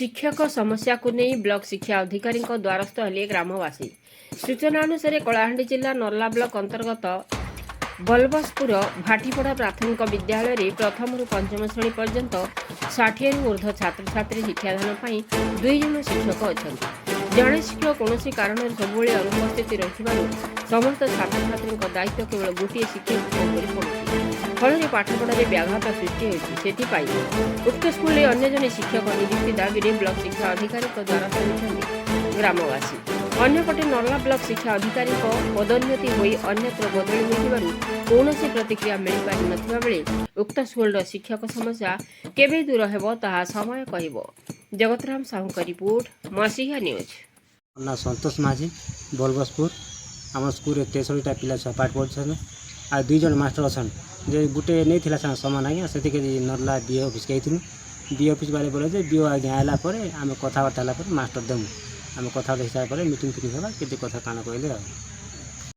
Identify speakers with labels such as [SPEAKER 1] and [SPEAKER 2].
[SPEAKER 1] शिक्षक समस्या को नहीं ब्लॉक शिक्षा अधिकारी द्वारस्थ हेले ग्रामवासी। सूचना अनुसार कलाहांडी जिला नर्ला ब्लॉक अंतर्गत बलबसपुर भाटीपड़ा प्राथमिक विद्यालय रे प्रथम रु पंचम श्रेणी पर्यंत 60 रु ऊर्ध्व छात्र छात्री शिक्षादान पर 2 जन शिक्षक अच्छा। जड़े शिक्षक कौन कारण सब अनुपस्थित रही समस्त छात्र छात्री दायित्व केवल गोटे शिक्षक पड़ुଛି फल पाठपढ़े व्याघात सृष्टि होती। उक्त स्कूल अन्य जन शिक्षक नियुक्ति दाबी में ब्लॉक शिक्षा अधिकारी द्वारा होती ग्रामवासी। अन्यपटे नर्ला ब्लॉक शिक्षा अधिकारी पदोन्नति होई अन्यत्र बदली होइथिबारु कौनसी प्रतिक्रिया मिल पारि नथिबा बेले उक्त स्कूल शिक्षक समस्या केबे दूर हेबो ताहा समय कहिबो। जगतराम साहू का रिपोर्ट मसीहा न्यूज।
[SPEAKER 2] ना संतोष माझी बलबसपुर आम स्कूल 63टा पिला पाठ पढ़ुन आ 2 जन मास्टर अच्छा जे गोटे नहीं थिला सामान आज्ञा से नर्ला बीओ ऑफिस गई बीओ ऑफिस बारे बोले जे बीओ आज्ञा आला आम कथबार्ता मास्टर देमु आम कथबार्ता हिसाब से मीटिंग फिटिंग होगा कि कथा काना कहले।